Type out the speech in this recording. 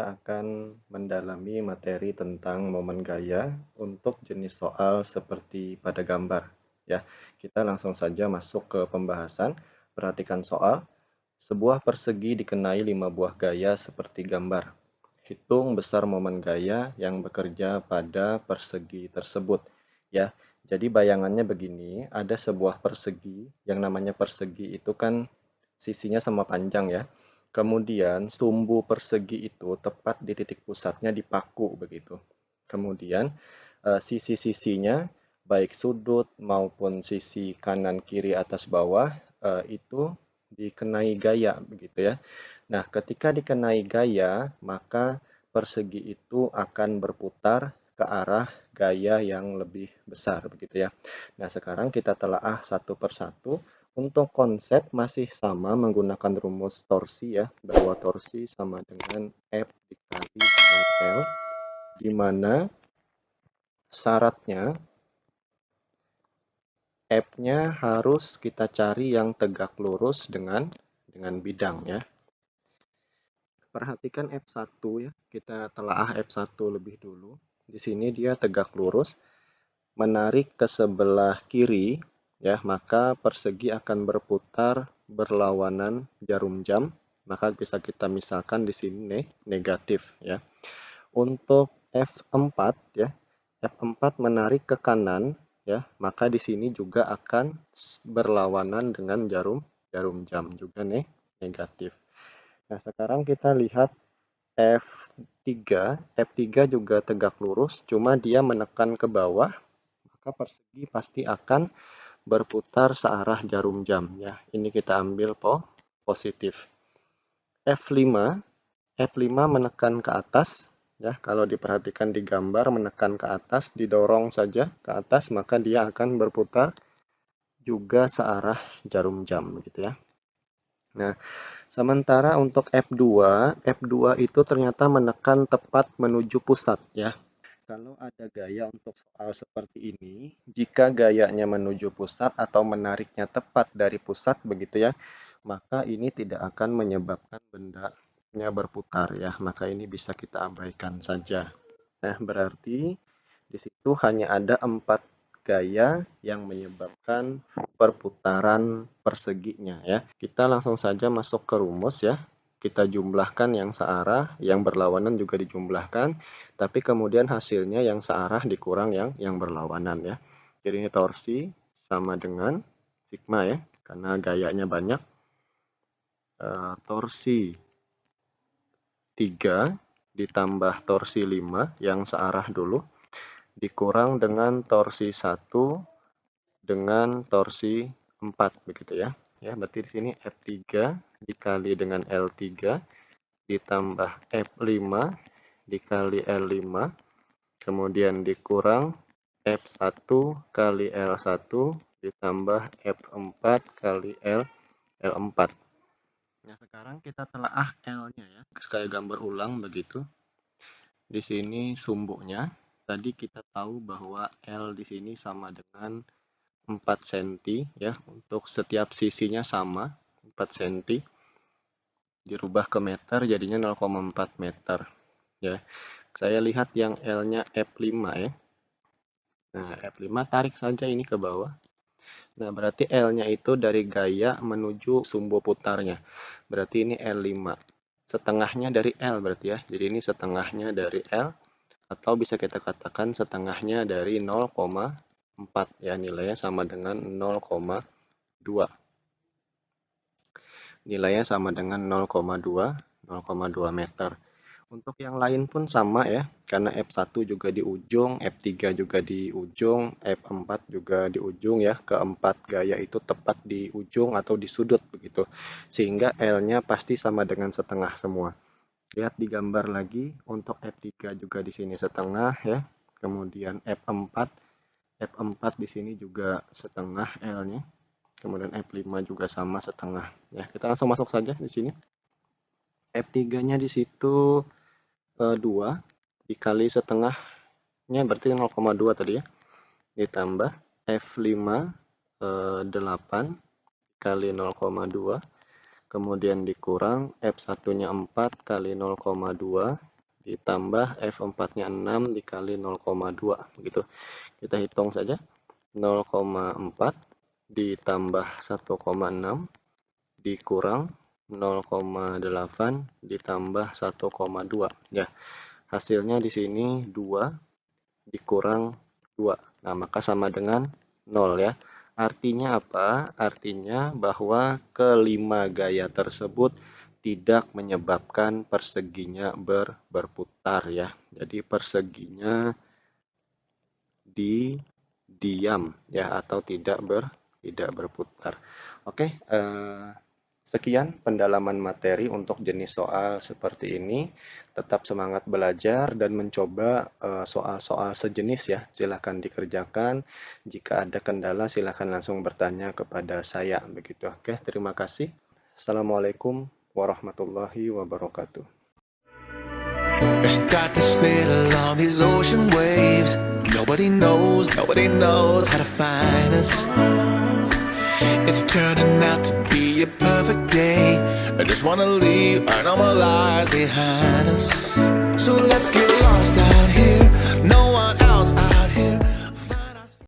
kita akan mendalami materi tentang momen gaya untuk jenis soal seperti pada gambar. Ya, kita langsung saja masuk ke pembahasan. Perhatikan soal. Sebuah persegi dikenai 5 buah gaya seperti gambar. Hitung besar momen gaya yang bekerja pada persegi tersebut. Ya, jadi bayangannya begini, ada sebuah persegi, yang namanya persegi itu kan sisinya sama panjang ya. Kemudian sumbu persegi itu tepat di titik pusatnya dipaku begitu. Kemudian sisi-sisinya baik sudut maupun sisi kanan kiri atas bawah itu dikenai gaya begitu ya. Nah, ketika dikenai gaya, maka persegi itu akan berputar ke arah gaya yang lebih besar begitu ya. Nah, sekarang kita telaah satu persatu. Untuk konsep masih sama menggunakan rumus torsi ya, bahwa torsi sama dengan F dikali dengan L, di mana syaratnya F-nya harus kita cari yang tegak lurus dengan bidang ya. Perhatikan F1 ya, kita telaah F1 lebih dulu. Di sini dia tegak lurus, menarik ke sebelah kiri ya, maka persegi akan berputar berlawanan jarum jam, maka bisa kita misalkan di sini negatif ya. Untuk F4 ya, F4 menarik ke kanan ya, maka di sini juga akan berlawanan dengan jarum jam juga negatif. Nah, sekarang kita lihat F3. F3 juga tegak lurus, cuma dia menekan ke bawah, maka persegi pasti akan berputar searah jarum jam ya. Ini kita ambil positif. F5 menekan ke atas ya. Kalau diperhatikan di gambar menekan ke atas, didorong saja ke atas, maka dia akan berputar juga searah jarum jam gitu ya. Nah, sementara untuk F2 itu ternyata menekan tepat menuju pusat ya. Kalau ada gaya untuk soal seperti ini, jika gayanya menuju pusat atau menariknya tepat dari pusat begitu ya, maka ini tidak akan menyebabkan bendanya berputar ya, maka ini bisa kita abaikan saja. Nah, berarti di situ hanya ada 4 gaya yang menyebabkan perputaran perseginya ya. Kita langsung saja masuk ke rumus ya. Kita jumlahkan yang searah, yang berlawanan juga dijumlahkan, tapi kemudian hasilnya yang searah dikurang yang berlawanan ya. Jadi ini torsi sama dengan sigma ya, karena gayanya banyak. Torsi 3 ditambah torsi 5 yang searah dulu, dikurang dengan torsi 1 dengan torsi 4 begitu ya. Ya, berarti di sini F3 dikali dengan L3 ditambah F5 dikali L5, kemudian dikurang F1 kali L1 ditambah F4 kali L4. Nah, sekarang kita telaah L-nya ya. Sekali gambar ulang begitu. Di sini sumbunya. Tadi kita tahu bahwa L di sini sama dengan 4 cm ya. Untuk setiap sisinya sama 4 cm. Dirubah ke meter jadinya 0,4 meter ya. Saya lihat yang L-nya F5 ya. Nah, F5 tarik saja ini ke bawah. Nah, berarti L-nya itu dari gaya menuju sumbu putarnya. Berarti ini L5. Setengahnya dari L berarti ya. Jadi ini setengahnya dari L, atau bisa kita katakan setengahnya dari 0,4 ya. Nilainya sama dengan 0,2. Nilainya sama dengan 0,2 meter. Untuk yang lain pun sama ya, karena F1 juga di ujung, F3 juga di ujung, F4 juga di ujung ya. Keempat gaya itu tepat di ujung atau di sudut begitu. Sehingga L-nya pasti sama dengan setengah semua. Lihat di gambar lagi, untuk F3 juga di sini setengah ya. Kemudian F4 di sini juga setengah L-nya. Kemudian F5 juga sama setengah. Ya, kita langsung masuk saja di sini. F3-nya di situ 2 dikali setengahnya berarti 0,2 tadi ya, ditambah F5 8 kali 0,2, kemudian dikurang F1 nya 4 kali 0,2 ditambah F4-nya 6 dikali 0,2 begitu. Kita hitung saja. 0,4 ditambah 1,6 dikurang 0,8 ditambah 1,2 ya. Hasilnya di sini 2 dikurang 2. Nah, maka sama dengan 0 ya. Artinya apa? Artinya bahwa kelima gaya tersebut tidak menyebabkan perseginya berputar ya. Jadi perseginya diam ya, atau tidak berputar. Oke, sekian pendalaman materi untuk jenis soal seperti ini. Tetap semangat belajar dan mencoba soal-soal sejenis ya. Silahkan dikerjakan. Jika ada kendala silahkan langsung bertanya kepada saya begitu. Oke, terima kasih. Assalamualaikum warahmatullahi wabarakatuh. Start to sail along these ocean waves. Nobody knows how to find us. It's turning out to be a perfect day. I just wanna leave our normal lives behind us. So let's get lost out here. No one else.